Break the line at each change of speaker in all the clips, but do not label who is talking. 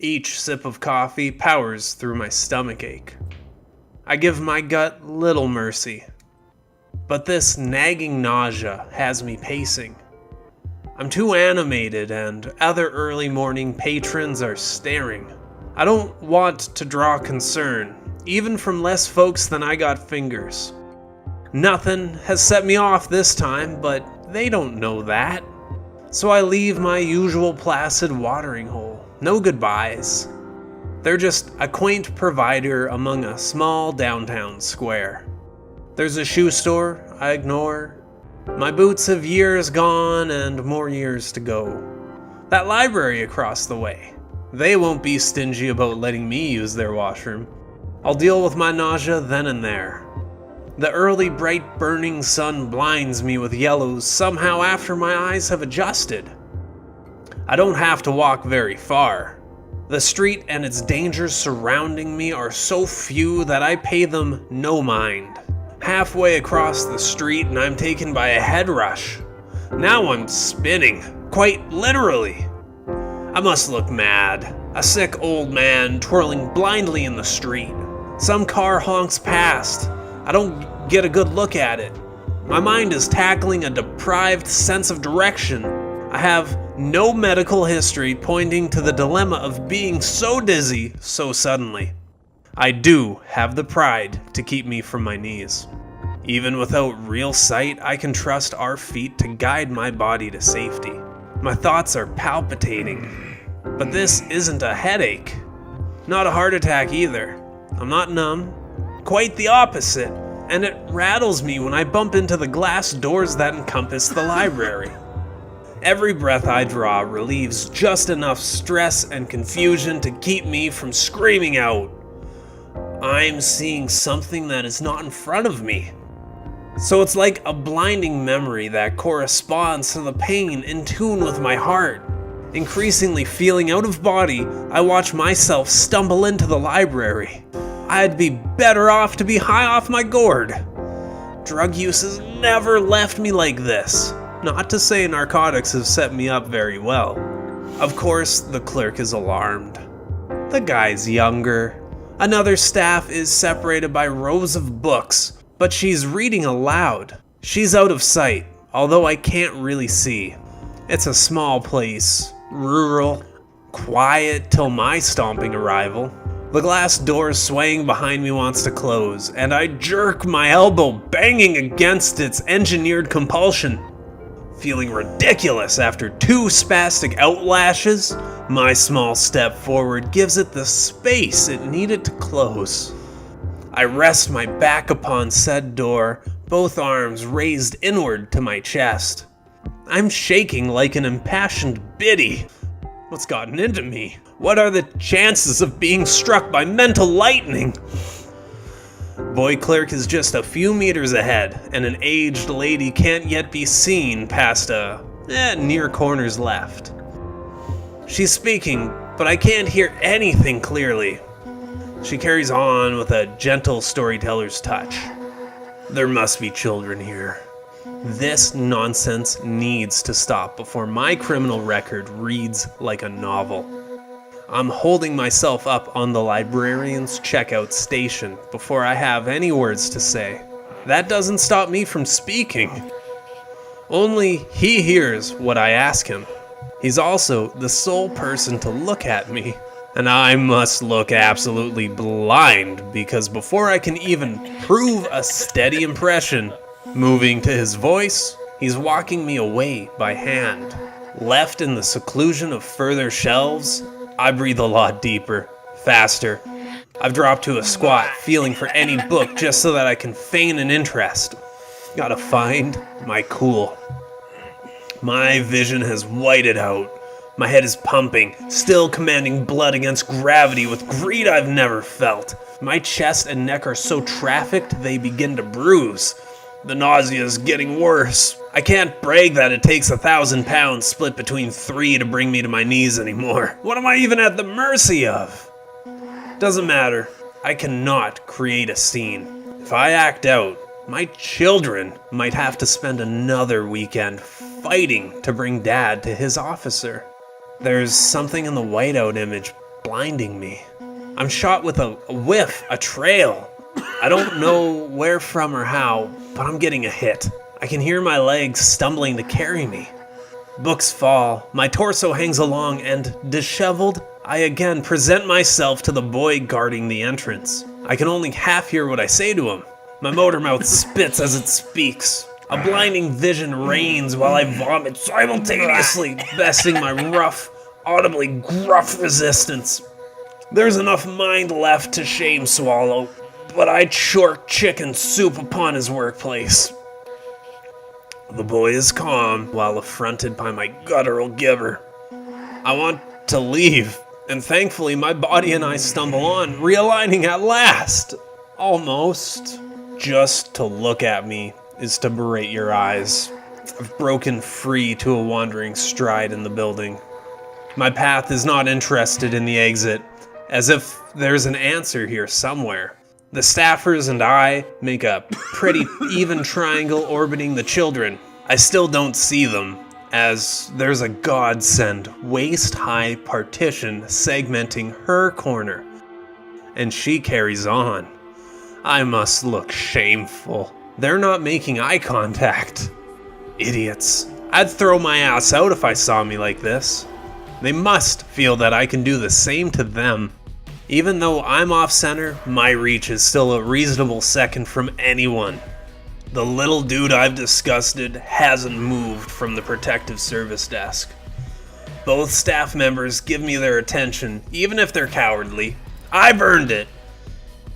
Each sip of coffee powers through my stomach ache. I give my gut little mercy. But this nagging nausea has me pacing. I'm too animated and other early morning patrons are staring. I don't want to draw concern, even from less folks than I got fingers. Nothing has set me off this time, but they don't know that. So I leave my usual placid watering hole. No goodbyes. They're just a quaint provider among a small downtown square. There's a shoe store I ignore. My boots have years gone and more years to go. That library across the way. They won't be stingy about letting me use their washroom. I'll deal with my nausea then and there. The early bright burning sun blinds me with yellows somehow after my eyes have adjusted. I don't have to walk very far. The street and its dangers surrounding me are so few that I pay them no mind. Halfway across the street and I'm taken by a head rush. Now I'm spinning, quite literally. I must look mad, a sick old man twirling blindly in the street. Some car honks past. I don't get a good look at it. My mind is tackling a deprived sense of direction. I have no medical history pointing to the dilemma of being so dizzy so suddenly. I do have the pride to keep me from my knees. Even without real sight, I can trust our feet to guide my body to safety. My thoughts are palpitating, but this isn't a headache. Not a heart attack either. I'm not numb. Quite the opposite, and it rattles me when I bump into the glass doors that encompass the library. Every breath I draw relieves just enough stress and confusion to keep me from screaming out. I'm seeing something that is not in front of me. So it's like a blinding memory that corresponds to the pain in tune with my heart. Increasingly feeling out of body, I watch myself stumble into the library. I'd be better off to be high off my gourd. Drug use has never left me like this. Not to say narcotics have set me up very well. Of course, the clerk is alarmed. The guy's younger. Another staff is separated by rows of books, but she's reading aloud. She's out of sight, although I can't really see. It's a small place, rural, quiet till my stomping arrival. The glass door swaying behind me wants to close, and I jerk my elbow banging against its engineered compulsion. Feeling ridiculous after 2 spastic outlashes, my small step forward gives it the space it needed to close. I rest my back upon said door, both arms raised inward to my chest. I'm shaking like an impassioned biddy. What's gotten into me? What are the chances of being struck by mental lightning? Boy clerk is just a few meters ahead, and an aged lady can't yet be seen past near corner's left. She's speaking, but I can't hear anything clearly. She carries on with a gentle storyteller's touch. There must be children here. This nonsense needs to stop before my criminal record reads like a novel. I'm holding myself up on the librarian's checkout station before I have any words to say. That doesn't stop me from speaking. Only he hears what I ask him. He's also the sole person to look at me, and I must look absolutely blind because before I can even prove a steady impression, moving to his voice, he's walking me away by hand. Left in the seclusion of further shelves, I breathe a lot deeper, faster. I've dropped to a squat, feeling for any book just so that I can feign an interest. Gotta find my cool. My vision has whited out. My head is pumping, still commanding blood against gravity with greed I've never felt. My chest and neck are so trafficked they begin to bruise. The nausea is getting worse. I can't brag that it takes 1,000 pounds split between 3 to bring me to my knees anymore. What am I even at the mercy of? Doesn't matter. I cannot create a scene. If I act out, my children might have to spend another weekend fighting to bring Dad to his officer. There's something in the whiteout image blinding me. I'm shot with a whiff, a trail. I don't know where from or how, but I'm getting a hit. I can hear my legs stumbling to carry me. Books fall, my torso hangs along, and, disheveled, I again present myself to the boy guarding the entrance. I can only half hear what I say to him. My motor mouth spits as it speaks. A blinding vision reigns while I vomit simultaneously, besting my rough, audibly gruff resistance. There's enough mind left to shame swallow, but I'd short chicken soup upon his workplace. The boy is calm while affronted by my guttural giver. I want to leave, and thankfully my body and I stumble on, realigning at last. Almost. Just to look at me is to berate your eyes. I've broken free to a wandering stride in the building. My path is not interested in the exit, as if there's an answer here somewhere. The staffers and I make a pretty even triangle orbiting the children. I still don't see them, as there's a godsend waist-high partition segmenting her corner. And she carries on. I must look shameful. They're not making eye contact. Idiots. I'd throw my ass out if I saw me like this. They must feel that I can do the same to them. Even though I'm off-center, my reach is still a reasonable second from anyone. The little dude I've disgusted hasn't moved from the protective service desk. Both staff members give me their attention, even if they're cowardly. I've earned it.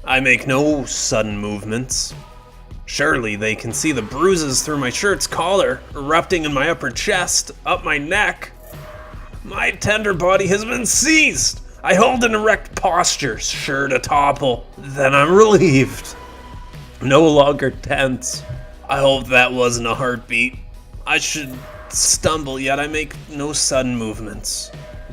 I make no sudden movements. Surely they can see the bruises through my shirt's collar, erupting in my upper chest, up my neck. My tender body has been seized. I hold an erect posture, sure to topple. Then I'm relieved. No longer tense. I hope that wasn't a heartbeat. I should stumble, yet I make no sudden movements.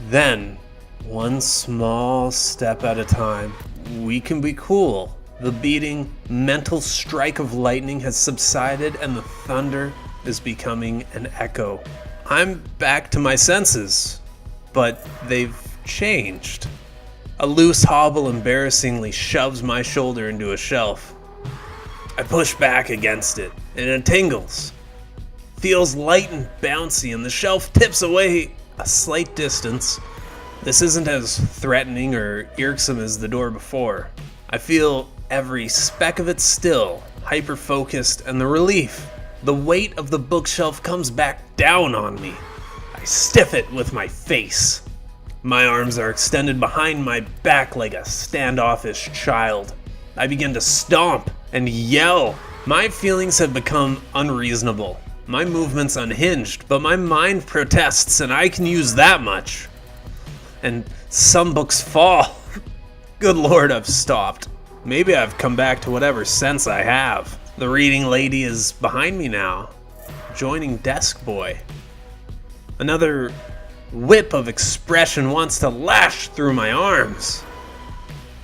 Then, one small step at a time, we can be cool. The beating, mental strike of lightning has subsided and the thunder is becoming an echo. I'm back to my senses, but they've changed. A loose hobble embarrassingly shoves my shoulder into a shelf. I push back against it, and it tingles. Feels light and bouncy, and the shelf tips away a slight distance. This isn't as threatening or irksome as the door before. I feel every speck of it still, hyper-focused, and the relief. The weight of the bookshelf comes back down on me. I stiff it with my face. My arms are extended behind my back like a standoffish child. I begin to stomp and yell. My feelings have become unreasonable. My movements unhinged, but my mind protests, and I can use that much. And some books fall. Good Lord, I've stopped. Maybe I've come back to whatever sense I have. The reading lady is behind me now, joining desk boy. Another whip of expression wants to lash through my arms.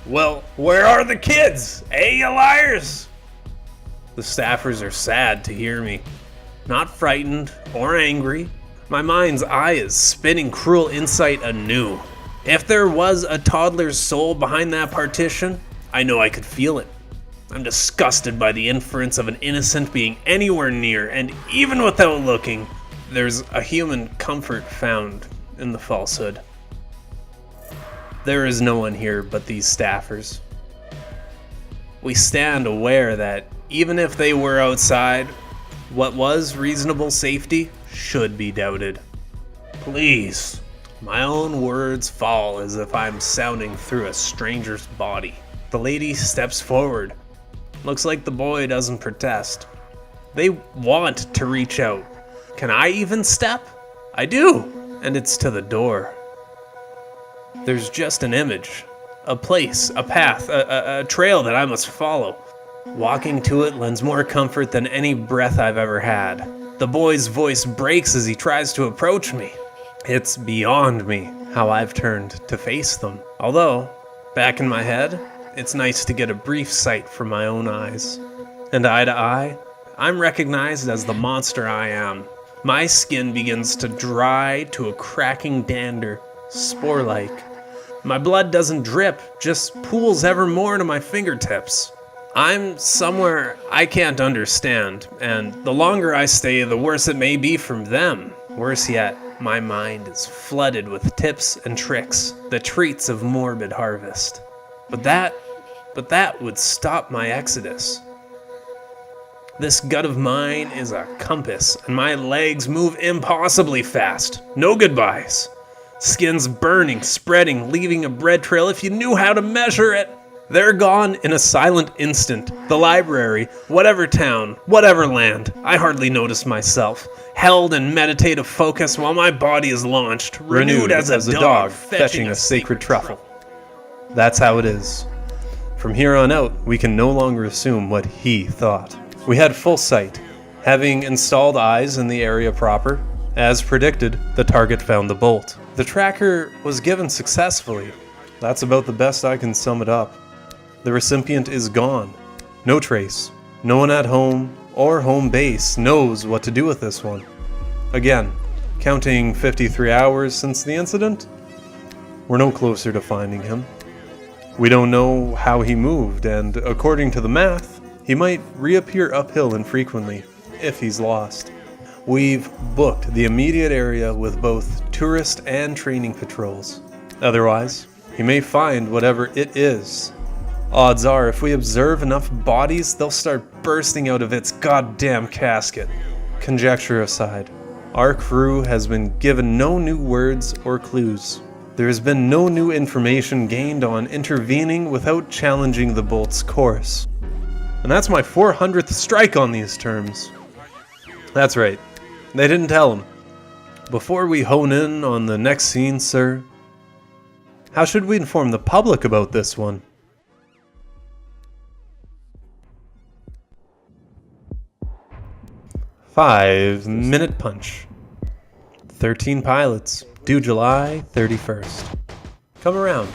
Well, where are the kids? Hey, you liars! The staffers are sad to hear me. Not frightened or angry. My mind's eye is spinning cruel insight anew. If there was a toddler's soul behind that partition, I know I could feel it. I'm disgusted by the inference of an innocent being anywhere near, and even without looking, there's a human comfort found in the falsehood. There is no one here but these staffers. We stand aware that even if they were outside, what was reasonable safety should be doubted. Please. My own words fall as if I'm sounding through a stranger's body. The lady steps forward. Looks like the boy doesn't protest. They want to reach out. Can I even step? I do, and it's to the door. There's just an image, a place, a path, a trail that I must follow. Walking to it lends more comfort than any breath I've ever had. The boy's voice breaks as he tries to approach me. It's beyond me how I've turned to face them. Although, back in my head, it's nice to get a brief sight from my own eyes. And eye to eye, I'm recognized as the monster I am. My skin begins to dry to a cracking dander, spore-like. My blood doesn't drip, just pools ever more into my fingertips. I'm somewhere I can't understand, and the longer I stay, the worse it may be from them. Worse yet, my mind is flooded with tips and tricks, the treats of morbid harvest. But that would stop my exodus. This gut of mine is a compass, and my legs move impossibly fast. No goodbyes. Skin's burning, spreading, leaving a bread trail if you knew how to measure it. They're gone in a silent instant. The library, whatever town, whatever land, I hardly notice myself. Held in meditative focus while my body is launched, renewed as a dog fetching a sacred truffle. That's how it is. From here on out, we can no longer assume what he thought. We had full sight, having installed eyes in the area proper. As predicted, the target found the bolt. The tracker was given successfully. That's about the best I can sum it up. The recipient is gone. No trace. No one at home or home base knows what to do with this one. Again, counting 53 hours since the incident, we're no closer to finding him. We don't know how he moved, and according to the math, he might reappear uphill infrequently if he's lost. We've booked the immediate area with both tourist and training patrols. Otherwise, he may find whatever it is. Odds are, if we observe enough bodies, they'll start bursting out of its goddamn casket. Conjecture aside, our crew has been given no new words or clues. There has been no new information gained on intervening without challenging the bolt's course. And that's my 400th strike on these terms. That's right, they didn't tell him. Before we hone in on the next scene, sir, how should we inform the public about this one? Five-minute punch. 13 pilots, due July 31st. Come around.